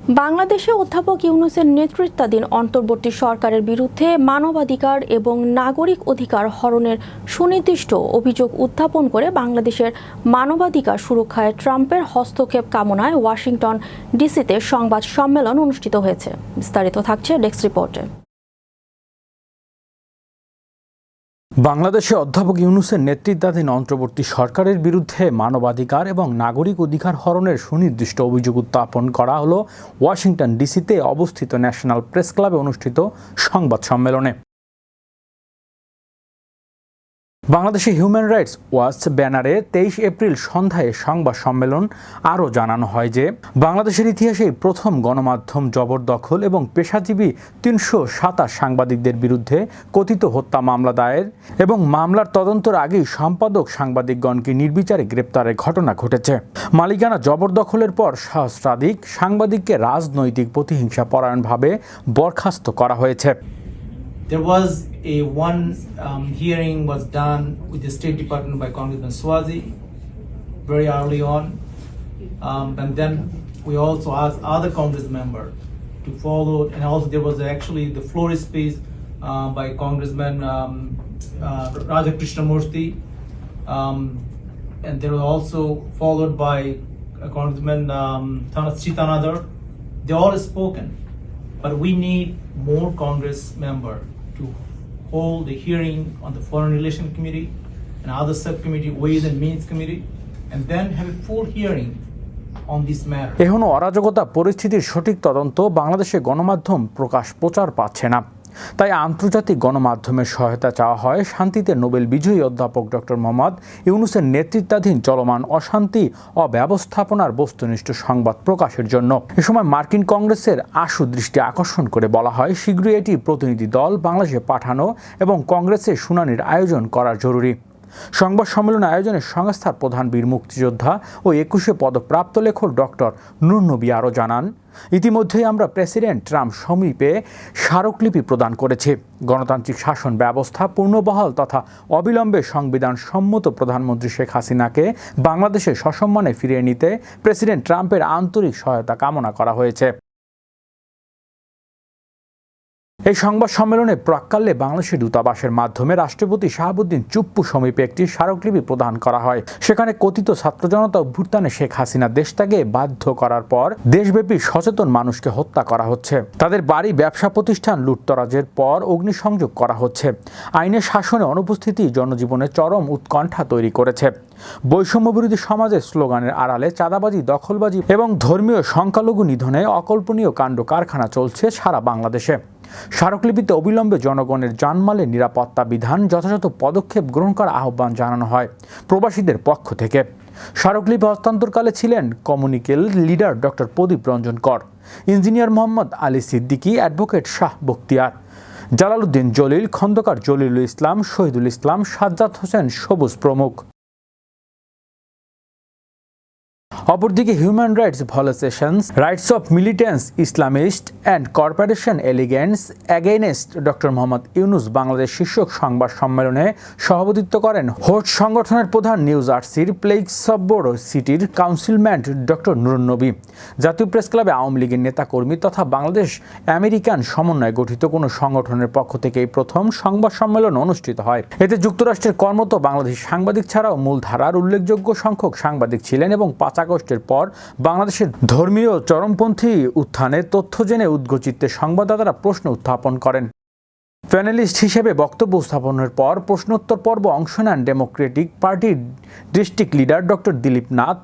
বাংলাদেশে অধ্যাপক ইউনূসের নেতৃত্বাধীন অন্তর্বর্তী সরকারের বিরুদ্ধে মানবাধিকার এবং নাগরিক অধিকার হরণের সুনির্দিষ্ট অভিযোগ উত্থাপন করে বাংলাদেশের মানবাধিকার সুরক্ষায় ট্রাম্পের হস্তক্ষেপ কামনায় ওয়াশিংটন ডিসিতে সংবাদ সম্মেলন অনুষ্ঠিত হয়েছে। বিস্তারিত থাকছে ডেস্ক রিপোর্টে। বাংলাদেশে অধ্যাপক ইউনূসের নেতৃত্বাধীন অন্তর্বর্তী সরকারের বিরুদ্ধে মানবাধিকার এবং নাগরিক অধিকার হরণের সুনির্দিষ্ট অভিযোগ উত্থাপন করা হলো ওয়াশিংটন ডিসিতে অবস্থিত ন্যাশনাল প্রেস ক্লাবে অনুষ্ঠিত সংবাদ সম্মেলনে। বাংলাদেশে হিউম্যান রাইটস ওয়াচ ব্যানারে 23 এপ্রিল সন্ধ্যায় সংবাদ সম্মেলন আরও জানানো হয় যে বাংলাদেশের ইতিহাসে প্রথম গণমাধ্যম জবরদখল এবং পেশাজীবী 327 সাংবাদিকদের বিরুদ্ধে কথিত হত্যা মামলা দায়ের এবং মামলার তদন্তের আগেই সম্পাদক সাংবাদিকগণকে নির্বিচারে গ্রেপ্তারের ঘটনা ঘটেছে। মালিকানা জবরদখলের পর সহস্রাধিক সাংবাদিককে রাজনৈতিক প্রতিহিংসা পরায়ণভাবে বরখাস্ত করা হয়েছে। There was one hearing was done with the State Department by Congressman Swazi very early on, and then we also asked other Congress member to follow, and also there was actually the floor speech by Congressman Raja Krishnamurthy, and they were also followed by Congressman Thanas Chitanadar. They all spoken, but we need more Congress member to hold the hearing on the Foreign Relations Committee and other subcommittee, Ways and Means Committee, and then have a full hearing on this matter. এখনো অরাজকতা পরিস্থিতির সঠিক তদন্ত বাংলাদেশে গণমাধ্যম প্রচার পাচ্ছে না। তাই আন্তর্জাতিক গণমাধ্যমের সহায়তা চাওয়া হয় শান্তিতে নোবেল বিজয়ী অধ্যাপক ডক্টর মোহাম্মদ ইউনূসের নেতৃত্বাধীন চলমান অশান্তি অব্যবস্থাপনার বস্তুনিষ্ঠ সংবাদ প্রকাশের জন্য। এ সময় মার্কিন কংগ্রেসের আশু দৃষ্টি আকর্ষণ করে বলা হয় শীঘ্রই এটি প্রতিনিধি দল বাংলাদেশে পাঠানো এবং কংগ্রেসে শুনানির আয়োজন করা জরুরি। সংবাদ সম্মেলন আয়োজনে সংস্থার প্রধান বীর মুক্তিযোদ্ধা ও 21শে পদকপ্রাপ্ত লেখক ডক্টর নুরনবী আরও জানান, ইতিমধ্যেই আমরা প্রেসিডেন্ট ট্রাম্প সমীপে স্মারকলিপি প্রদান করেছি। গণতান্ত্রিক শাসন ব্যবস্থা পূর্ণবহাল তথা অবিলম্বে সংবিধান সম্মত প্রধানমন্ত্রী শেখ হাসিনাকে বাংলাদেশে সসম্মানে ফিরিয়ে নিতে প্রেসিডেন্ট ট্রাম্পের আন্তরিক সহায়তা কামনা করা হয়েছে। এই সংবাদ সম্মেলনে প্রাক্কালে বাংলাদেশের দূতাবাসের মাধ্যমে রাষ্ট্রপতি শাহাবুদ্দিন চুপ্পু সমীপে একটি স্মারকলিপি প্রদান করা হয়। সেখানে কথিত ছাত্র জনতা অভ্যুত্থানে শেখ হাসিনা দেশত্যাগে বাধ্য করার পর দেশব্যাপী সচেতন মানুষকে হত্যা করা হচ্ছে, তাদের বাড়ি ব্যবসা প্রতিষ্ঠান লুটতরাজের পর অগ্নিসংযোগ করা হচ্ছে, আইনের শাসনে অনুপস্থিতি জনজীবনে চরম উৎকণ্ঠা তৈরি করেছে, বৈষম্য বিরোধী সমাজের স্লোগানের আড়ালে চাঁদাবাজি, দখলবাজি এবং ধর্মীয় সংখ্যালঘু নিধনে অকল্পনীয় কাণ্ড কারখানা চলছে সারা বাংলাদেশে। স্মারকলিপিতে অবিলম্বে জনগণের জানমালের নিরাপত্তা বিধান যথাযথ পদক্ষেপ গ্রহণ করার আহ্বান জানানো হয় প্রবাসীদের পক্ষ থেকে। স্মারকলিপি হস্তান্তরকালে ছিলেন কমিউনিকেল leader doctor Pradip Ranjan Kar, engineer Mohammad Ali Siddiqui, advocate Shah Bakhtiar, Jalaluddin Jalil, Khandakar Jalilul Islam, Shahidul Islam, Sajjad Hossain Sabuj প্রমুখ। অপরদিকে human rights violations, rights of militants, Islamist and corporation allegiance against doctor Mohammad Yunus Bangladesh শীর্ষক সংবাদ সম্মেলনে সভাপতিত্ব করেন হোস্ট সংগঠনের প্রধান নিউ জার্সির প্লেক্সবরো সিটির কাউন্সিলম্যান ডক্টর নুরনবী। জাতীয় প্রেস ক্লাবে আওয়ামী লীগের নেতাকর্মী তথা বাংলাদেশ আমেরিকান সমন্বয়ে গঠিত কোনো সংগঠনের পক্ষ থেকে এই প্রথম সংবাদ সম্মেলন অনুষ্ঠিত হয়। এতে যুক্তরাষ্ট্রের কর্মরত বাংলাদেশি সাংবাদিক ছাড়াও মূলধারার উল্লেখযোগ্য সংখ্যক সাংবাদিক ছিলেন এবং 5 আগস্টের পর বাংলাদেশের ধর্মীয় চরমপন্থী উত্থানে তথ্য জেনে উদ্গচিত্তে সংবাদদাতারা প্রশ্ন উত্থাপন করেন। প্যানেলিস্ট হিসেবে বক্তব্য উপস্থাপনের পর প্রশ্নোত্তর পর্ব অংশ নেন ডেমোক্রেটিক পার্টির district leader doctor Dilip Nath,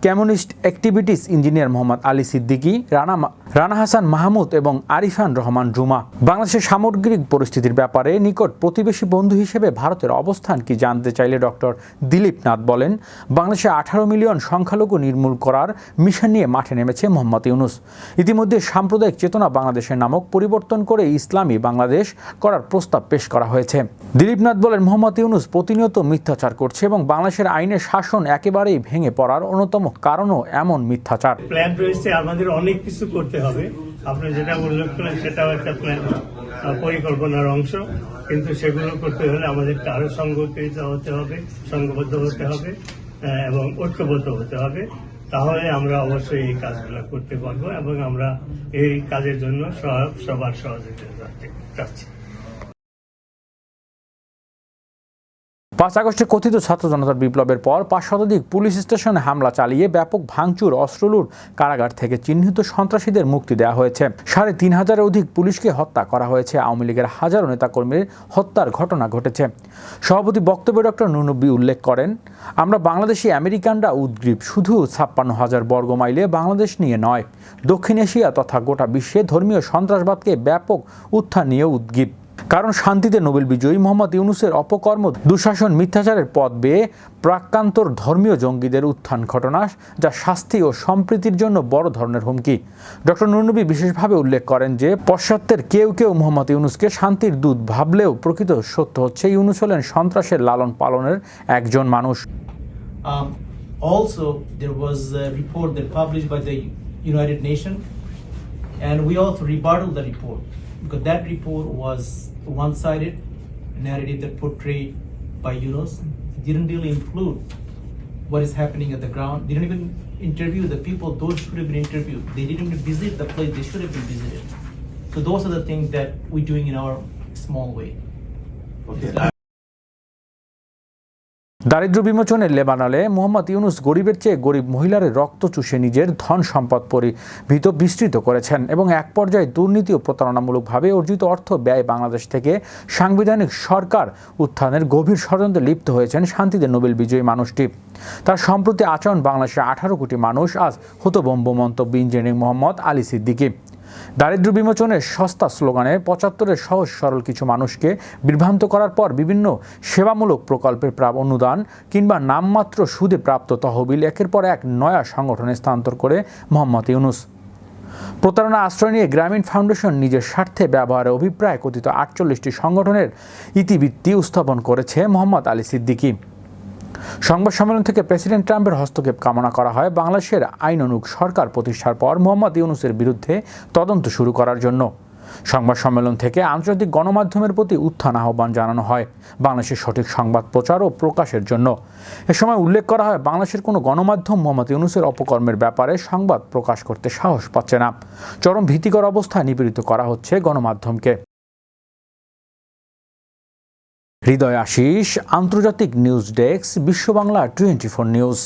communist activities engineer Mohammad Ali Siddiqui, Rana Hasan Mahmud এবং আরিফান রহমান জুমা। বাংলাদেশের সামগ্রিক পরিস্থিতির ব্যাপারে নিকট প্রতিবেশী বন্ধু হিসেবে ভারতের অবস্থান কি জানতে চাইলে ডক্টর দিলীপ নাথ বলেন, বাংলাদেশে 18 মিলিয়ন সংখ্যালঘু নির্মূল করার মিশন নিয়ে মাঠে নেমেছে মোহাম্মদ ইউনূস। ইতিমধ্যে সাম্প্রদায়িক চেতনা বাংলাদেশের নামক পরিবর্তন করে ইসলামী বাংলাদেশ করার প্রস্তাব পেশ করা হয়েছে। দিলীপ নাথ বলেন, মোহাম্মদ ইউনূস প্রতিনিয়ত মিথ্যাচার করছে এবং বাংলাদেশের আইনের শাসন একেবারেই ভেঙে পড়ার অন্যতম কারণও এমন মিথ্যাচার। প্ল্যান রয়েছে, আমাদের অনেক কিছু করতে হবে। আপনি যেটা উল্লেখ করেন সেটাও একটা প্ল্যান, পরিকল্পনার অংশ, কিন্তু সেগুলো করতে হলে আমাদেরকে আরো সংগঠিত হতে হবে, সংঘবদ্ধ হতে হবে এবং ঐক্যবদ্ধ হতে হবে। তাহলে আমরা অবশ্যই এই কাজগুলো করতে পারবো এবং আমরা এই কাজের জন্য সবার সহযোগিতা চাচ্ছি। 5 আগস্টে কথিত ছাত্র জনতার বিপ্লবের পর 5 শতাধিক পুলিশ স্টেশনে হামলা চালিয়ে ব্যাপক ভাঙচুর, অস্ত্রলুট, কারাগার থেকে চিহ্নিত সন্ত্রাসীদের মুক্তি দেওয়া হয়েছে। 3,500-এর অধিক পুলিশকে হত্যা করা হয়েছে। আওয়ামী লীগের হাজারো নেতাকর্মীর হত্যার ঘটনা ঘটেছে। সভাপতি বক্তব্যে ডক্টর নুরনবী উল্লেখ করেন, আমরা বাংলাদেশি আমেরিকানরা উদ্গ্রীব শুধু 56,000 বর্গ মাইলে বাংলাদেশ নিয়ে নয়, দক্ষিণ এশিয়া তথা গোটা বিশ্বে ধর্মীয় সন্ত্রাসবাদকে ব্যাপক উত্থান নিয়ে উদ্গ্রীব। কারণ শান্তিতে নোবেল বিজয়ী মোহাম্মদ ইউনূসের অপকর্ম, দুঃশাসন, মিথ্যাচারের পথ বেয়ে প্রাক্রান্তর ধর্মীয় জঙ্গিদের উত্থান ঘটনা, যা শাস্তি ও সম্প্রীতির জন্য বড় ধরনের হুমকি। ডক্টর নুরনবী বিশেষভাবে উল্লেখ করেন যে পশ্চাত্যের কেউ কেউ মোহাম্মদ ইউনূসকে শান্তির দূত ভাবলেও প্রকৃত সত্য হচ্ছে ইউনূস হলেন সন্ত্রাসের লালন পালনের একজন মানুষ। Also, there was a report that published by the United Nations, and we also rebutted the report because that report was one-sided narrative that portrayed by Yunus. It didn't really include what is happening at the ground. They didn't even interview the people those should have been interviewed. They didn't even visit the place they should have been visited. So those are the things that we're doing in our small way. Okay. দারিদ্র্য বিমোচনে লেবাননে মোহাম্মদ ইউনূস গরিবের চেয়ে গরিব মহিলার রক্ত চুষে নিজের ধন সম্পদ বিস্তৃত করেছেন এবং এক পর্যায়ে দুর্নীতি ও প্রতারণামূলকভাবে অর্জিত অর্থ ব্যয় বাংলাদেশ থেকে সাংবিধানিক সরকার উত্থানের গভীর ষড়যন্ত্রে লিপ্ত হয়েছেন শান্তিতে নোবেল বিজয়ী মানুষটি। তার সম্প্রতি আচরণ বাংলাদেশের 18 কোটি মানুষ আজ হতভম্ব মন্তব্য ইঞ্জিনিয়ারিং মোহাম্মদ আলী সিদ্দিকী। দারিদ্র্য বিমোচনের সস্তা স্লোগানে 75-এর সহজ সরল কিছু মানুষকে বিভ্রান্ত করার পর বিভিন্ন সেবামূলক প্রকল্পের অনুদান কিংবা নামমাত্র সুদে প্রাপ্ত তহবিল একের পর এক নয়া সংগঠনে স্থানান্তর করে মোহাম্মদ ইউনূস। প্রতারণা আশ্রয় নিয়ে গ্রামীণ ফাউন্ডেশন নিজের স্বার্থে ব্যবহারের অভিপ্রায় কথিত 48টি সংগঠনের ইতিবৃত্তি উপস্থাপন করেছে মোহাম্মদ আলী সিদ্দিকী। সংবাদ সম্মেলন থেকে প্রেসিডেন্ট ট্রাম্পের হস্তক্ষেপ কামনা করা হয় বাংলাদেশের আইনানুগ সরকার প্রতিষ্ঠার পর মোহাম্মদ ইউনূসের বিরুদ্ধে তদন্ত শুরু করার জন্য। সংবাদ সম্মেলন থেকে আন্তর্জাতিক গণমাধ্যমের প্রতি উত্থান আহ্বান জানানো হয় বাংলাদেশের সঠিক সংবাদ প্রচার ও প্রকাশের জন্য। এ সময় উল্লেখ করা হয় বাংলাদেশের কোনো গণমাধ্যম মোহাম্মদ ইউনূসের অপকর্মের ব্যাপারে সংবাদ প্রকাশ করতে সাহস পাচ্ছে না। চরম ভীতিকর অবস্থায় নিপীড়িত করা হচ্ছে গণমাধ্যমকে। হৃদয় আশিস, আন্তর্জাতিক নিউজ ডেস্ক, বিশ্ব বাংলা 24 নিউজ।